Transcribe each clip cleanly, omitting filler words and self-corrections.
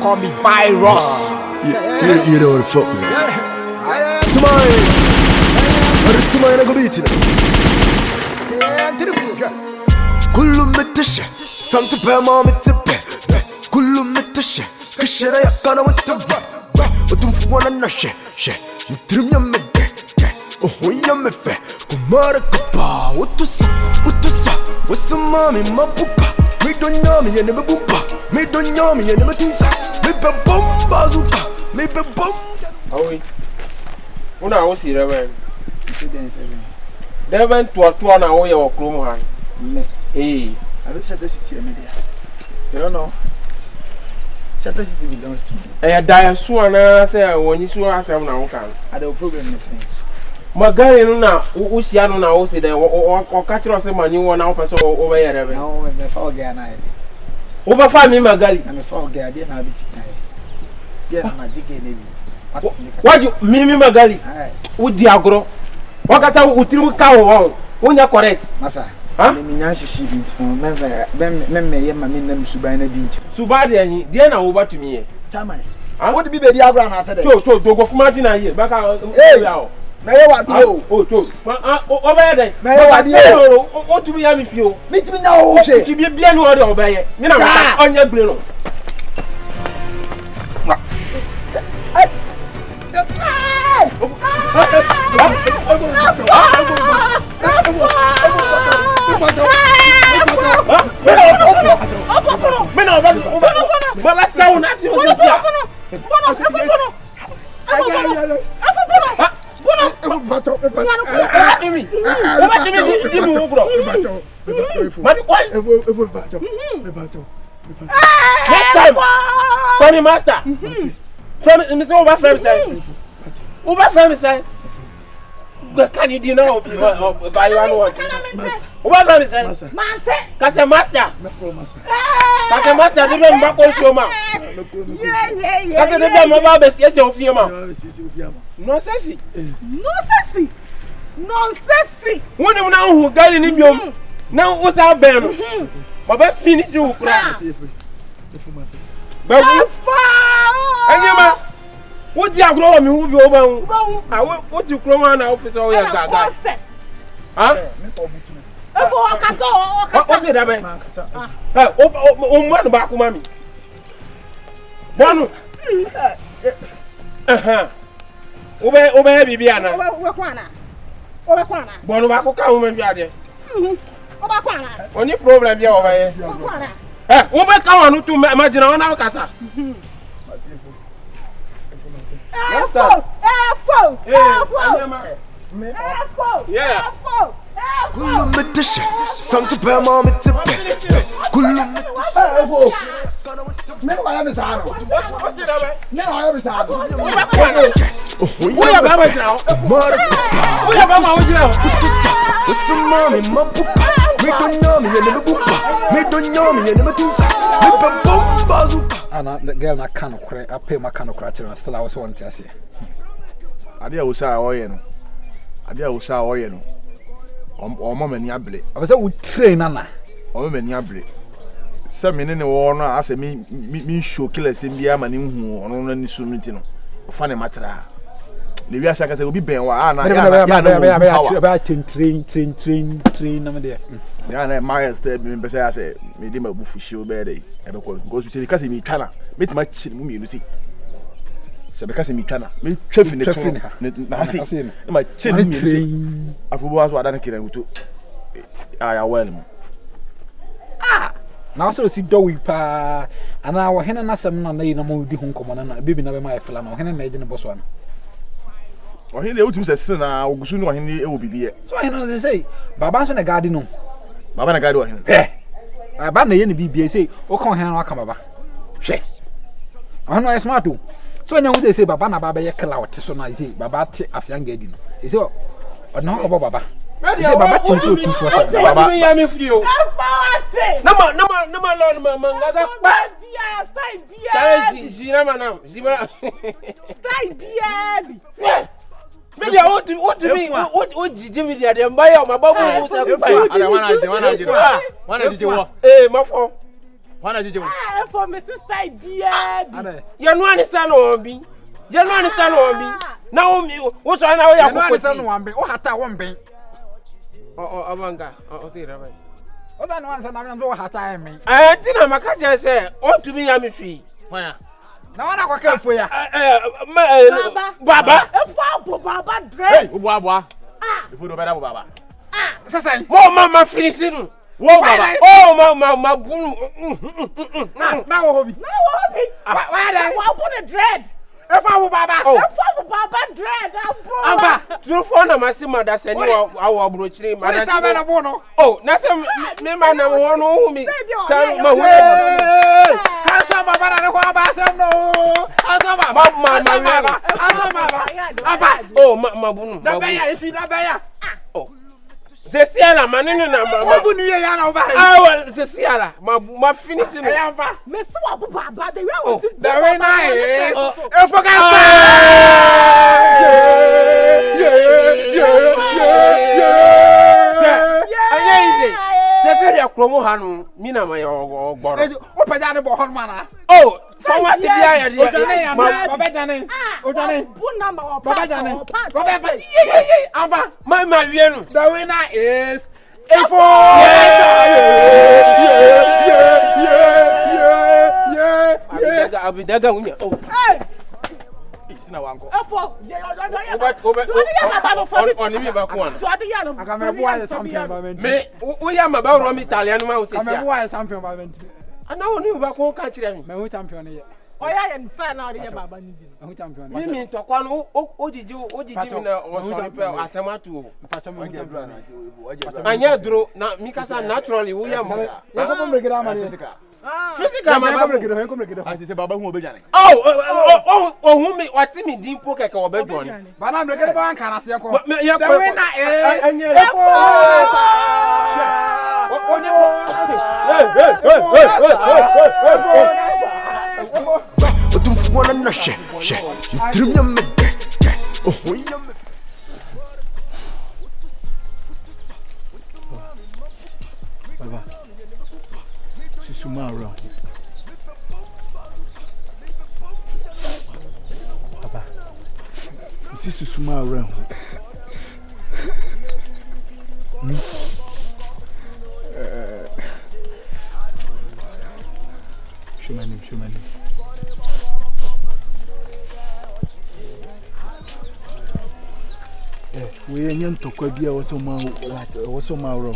call me Virus. You know what the fuck, man. Smile. Smile, I go beat it. كلهم متشة سمت بما متبه كلهم متشة كشرة يقنا وتبه وتنفو وانا نشة شة مترم يمده وهو يمفه ومارك كبا وتصا وسمامي ما بوبا ميدون يامي يعني مبوبا ميدون يامي يعني متنسا ميبا بومبا زوبا ميبا بومبا أوي ونا أوسي ربان ربان تواتوا أنا أوي وكلهم هاي Hey, I don't shut the city media. You don't know. Shut the city belongs to me. I die soon. I say when you saw us, I'm now can. I don't problem with me. Magari no who see no na who say there or catch us money one now person over here. Now when the fall guy na. Over 5 me Magali. I'm a fall guy dey na biti na. Dey na magic na bi. What you me Magali? Who di agro? What ka say utiri ka wo? Wonya correct. Masa. Me nyanshi shi binti me ye ma me nam suban na binti suba de anyi de na wo batumi ye chairman what be be di agro na say to dogo kuma di na ye baka me ye wa di o to o be de me ye wa di o tumi ya mi fi o mi tumi na o she ki bia no de o be ye me na ma onya bre no Sorry, master. Sorry, Mr. Over say. Can you do now? Buy one what? Over say. Master. Master. Kase master de be mbako shoma. Kase de be mba be sie se ofie ma. Nonsense. Woni na hu gali ni biom. Na wo sa be no. Baba finish you kura. Babu. Anyama. Wo di agro wa mi hu bi o ba hu. Ah wo ti kuro ma na office o ya gaga. Ah? What's it about? Oh, man, back, mommy. One. Obey, Bibiana. Bono back, come and be there. Only problem here over here. Over come to imagine on our casa. Yeah. كلهم متشة سمت بما متبه كلهم من ويا مساعده من ويا مساعده ويا بابا جاو ويا بابا وجاو وسمامي ما بوبا ميدون يامي يعني مبوبا ميدون يامي يعني متنسا ميبا بومبا زوبا أنا girl na kano kure ape ma kano kure chira still I was want to say ade a wo sha oye no Omo mani abele. Abese wo train nana. Omo mani abele. Se me ne wo no ase me show killer se bia mani hu ono no ni so miti no. Ofa ne matra. Le wi asa ka se obi ben wa ana ya train na me de. Ya na my step me be say ase me de mabu fushi obe dey. E be ko go so ka se mi twana. Me tuma chi mu mi si. Se be ka se mi twana. Me twafi ne twana. Na hasi. E ma chi ni mi si. Afubo aso adana kire ngutu. Aya well mu. Na so si do wi pa ana wo hene na sem na yi na mo di hu nkomo na bibi na be ma e fela na hene na eje ne boso ana. O hene utum se se na ogusu no hene e wo bibiye. So hene say baba so na garden no. Baba na garden wo hene. Baba na ye ne bibiye say o kan hene no aka baba. Hwe. Ano e smart o. So nya hu say baba na baba ye cloud so na say baba te afian garden no. E say o na ko baba. Say baba tin fo 247. Baba ya me fio. Na ma lord mangaga pa bia stay bia. Tare jina manam. Jibra. Stay bia bi. Maybe I want to me what Jimmy there dem buy my babu who say ana wana je wo. Eh ma fo. Wana jije. Ah, for my sister dear. You know any son or be. You know any son or be. Now me what I know ya ko son one be. O hata one be. Oh amanga. Oh say that. O da no one son na o hata me. Eh tina maka je say on to me ya me hwi. Wan. Na wana kwa kafo ya. Baba. Efa baba dread. Hey, boa. Ifo do beda baba. Sasa. Mo mama finishing. Wo baba. Oh ma boom. Na wo hobi. Why that? What put a dread? Efa baba. Efa baba dread. Amba, through phone na masima da se ni wa brochire ma da. What is that no? Oh, na se me ma na wo no hu mi. Say ma hu. Asa baba na ko aba asem no. Asa baba. Aba. Oh, ma bunu. Da beya isi da beya. Oh. Zesiala manene na ma. Obu ni ya na oba. Ah, zesiala. Ma finish no. Ayamba. Me so abu baba the way I was. Very nice. E focus. Sese ya kromo hanu mi na ma yo gboro. O peja ne bo hon mana. Oh, for what bia ya dia. Baba jane. O jane. Buna ma Baba jane. Baba amba. My wie no. The winner is Ifo. Yeah. Abidaga unya. Oh. Hey. Na wanko. Efo, je On me ba ko an. Aka me boy is champion ba men. Me, we ya ma ba ro mi Italian ma o se Aka me sia. boy is champion ba men. Ana oni ba ko ka kire mi. Me hu champion ye. Oya en fan na de baba ni bi. Me hu champion. Mi to kwa no ojiji mi na o so pe asematu o. Pacho me hu champion. Anya duro na mi kasa naturally wo ya mo. Ya ko mo gira ma ni. Physical ma ba gira. Ase se baba hu obejane. Oh, hu mi wati mi din po keke obejo ni. Ba na me gira ba kan ase ko. Ya The winner is anya Otumfuana na she Ntrimya mede Oh ya me Baba Susuma around Baba Susuma around Show my name. We ain't talk about what's so my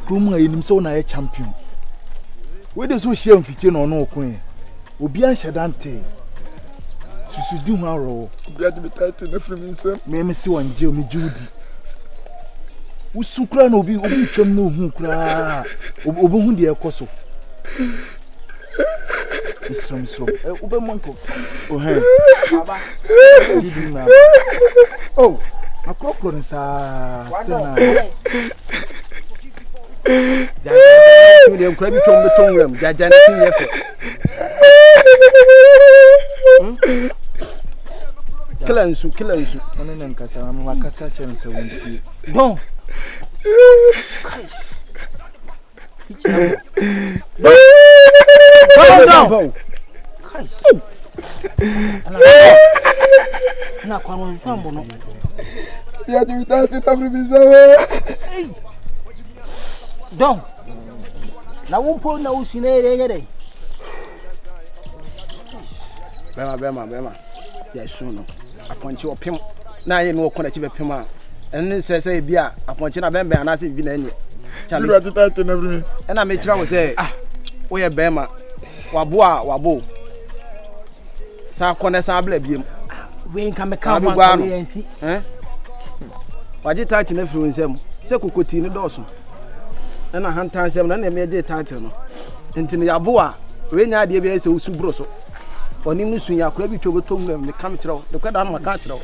Kruma in him so na champion. Where does we share feature or no queen? Obi an shadante. Susu do haro. Obi at the title from himself. Me see one jail me Judy. Usukra no obi twam no hu kra. Obi hu de ekoso. Islam. Obi manko. Oh hey. Baba. Oh, a crocodile is dem kra bi tom beton wam jaja na tin yefe kilansu one nan kata ma kata chen se wonti don Na kwa no fambo no. Ya tu ta privisa. Don. Na wumpo na usine re dai. Bema. Ya suno. Aponchi opem. Na ye no kona chi bepem a. Enne se bia aponchi na bembe anase bi na enie. Chale. You ta to na privisa. Na me kira wo se wo ye bema. Wabo. Sa kona sa bla biem. We nka me ka ho anka we yansi. Waje title na firi nsem. Se kokoti ni doso. Na hantan sem na me je title no. Enti ya bo a we nya de bia se usubro so. Oni mu sun ya kura bi twobo tonwam ne kam kira wo. De kwada no maka kira wo.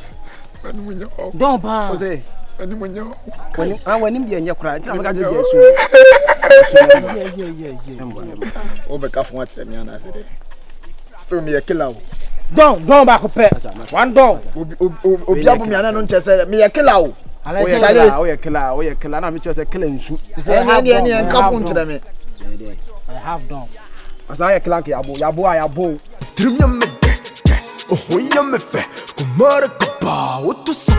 Ani munya. Don pa. O se Ani munya. Wani bi enya kura. Enti na maka je su. Yeah. O be ka fun ati me ana se de. Still me a killer. Don ba ko pe. One don. Obi abu me ana no nche se me a killer. O ye killer na me cho se killer nsu. Eni en ka fun kire me. have done. Asaya clank yabo. Trim ya me de. Oh ya me fe. Kumara kupa. What to sa?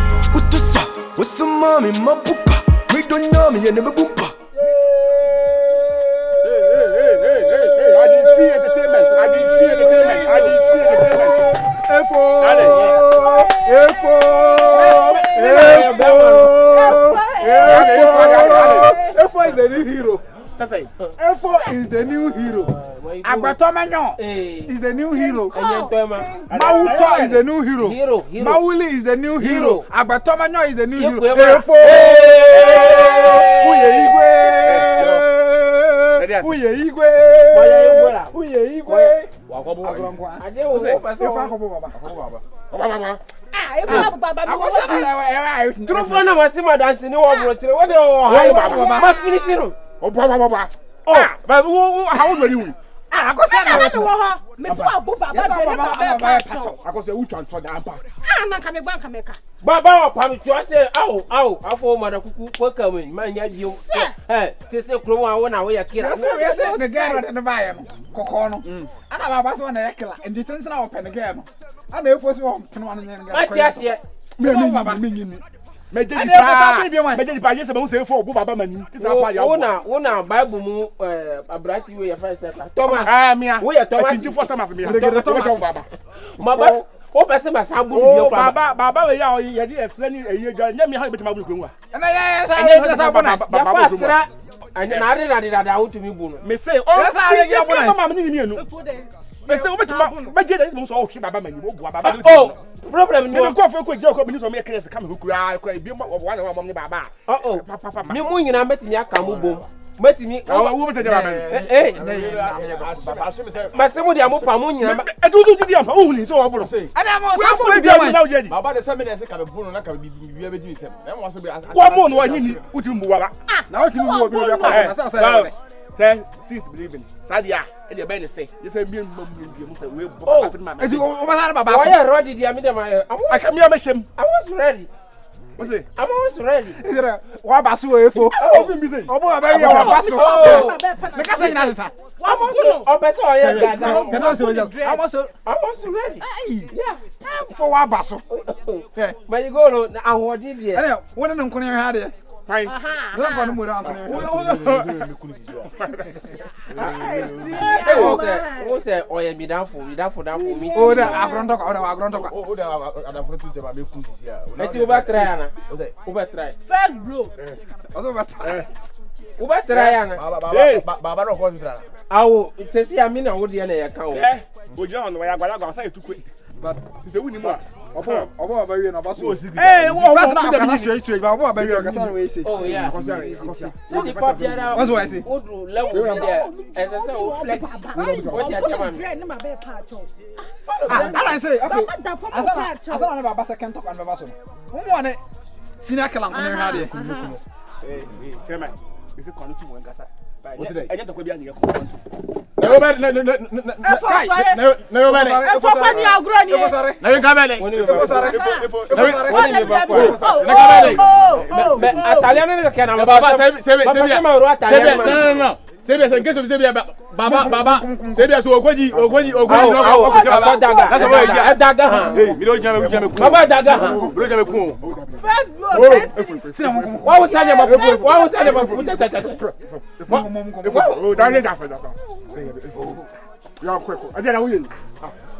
What's the mommy mapuka? We don't know me and me bumpa. Hey. I didn't see entertainment. Efo is the new hero. That's it. Efo is the new hero. Agbatomanyo is the new hero. Mawuto is the new hero. Mawuli is the new hero. Agbatomanyo is the new hero. Efo. Uye igwe. Trufana wasima dancing ni wa bro chire. What the baba? Ma finish it. Oh, but how old were you? I go say na wo ho. Me so abu baba de baba pacho. I go say which one for the ampa. Na ka me gba ka me ka. Baba pam twa say aw afọ mada kuku poka me man ya bio. Ti say kro wa wo na wo ya kira. Yes, the girl no buy no. Kokko no. Ana baba so na ya kila. Ndi tinsin na wo pe ne girl no. Ana efo so wo pe no anu nyen girl. Mati ase. Me Meje di pa yes be say for obu baba mani. Wo na Bible mu abrati we ya friend circle. Thomas. Wo ya Thomas. Thomas me. Baba. Maba o pese ma sabu bi kwa. Baba we ya ye di esra ni eye gwa. Nya me ha be tama bu kwenwa. Na ya sa sabu na. Ya fa asra. Anya na ade da wo tumi bu no. Me say o mama me ni enu. Me say o be tuma meje da so o hwe baba mani o bu baba. Oh, problem ni o ko fe ko je ko bi so me kire se kam hukura ko bi wa na mom ni baba. Oh. Me mu nyina metimi aka mu bom. Metimi wo beteje baba. Masemu dia mo pa mu nyina. Etuzu di am o huni so o buru. Ana mo so fo bi am na o jeji. Baba de se me na se ka be bunu na ka bi be di tem. Na mo so be wa mo no anyi ni utimbu baba. Na o timi wo bi be kwa. Na sa say sis believing sadia e dey be ni say you say bi mbam ndi mu say we bo after mama eti o ba baba why you ready dia me dem I come here me shem I was ready what's it I was ready is it wa basu o efo o bi say o bo ba ya wa basu me ka say na sa wa mo so o be so ya gaga me no so I was ready yeah for wa basu but you go no ahodi dia ene wona nko ne ha de fine no ko no mo ran ko Who say oye mi danfo mi o da agronto ka o da adafro tu se ba me ku sisi a eti o ba try ana o ba try First blow. o ba try ana baba no ko try awo se si ami na wo de na ya ka o o je on wa ya gwa say tukwe but se wuni mo obo ba wi na basu eh wo na straight ba obo ba wi ka sa we say oh yeah so the pop there what's what I say o do level there as I say o flex what you tell me Bread na be pacho. I say okay Da for pacho. asa na baba second talk and baba so mo ne senior kala ko ne ha de chairman is it connect to one gasa what's it I get to ko bi anya ko no ba no Efo pa ni agro ni. na wen ka bele efo sare me Italiano ne ka na baba se no Sebia se ngeso sebia baba sebia so ogoji baba daga that's why ya daga ha mi do jame ku baba daga ha mi do jame ku First blow. sina mo wa wo sanya ba cha oh dale da fa da ya quick aje na wuye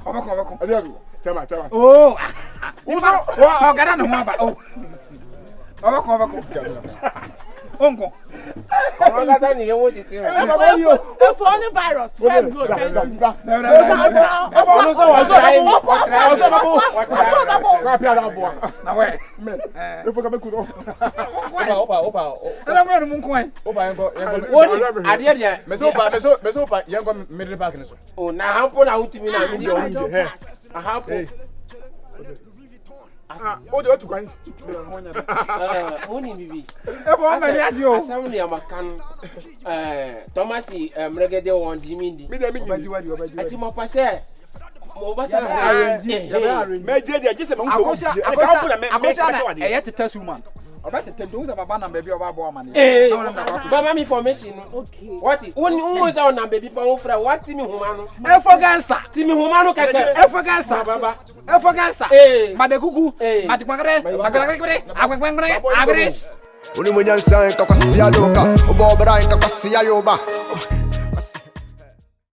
obako aje chama oh o gada no ba oh obako onko o ga ni yen wo ti ti Efo ni virus. First blow. o no so wa try ka pia da bo na we e fo ka be ku do opa ana mo no munko ai opa yenko woni ade dia me so opa yenko middle park ni so o na hampo na utimi na mi do he hampo o de otu kan woni bibi efo ma ni aje o asam ni amakan Thomas mregede won di mindi mi de mi obaji ati mo pase mo ba sa meje de je se me hu so akosa eye teta suman About the temptation of Baba and baby of our woman. Baba me formation. Okay. What? Who is our number people for what Timmy Humano? Efogasta. Timmy Humano can Efogasta. Baba. Efogasta. Madagugu. Madagre. Agres. Uni munyansa nka kwasi ya loka. Obo bra nka kwasi ya yoba.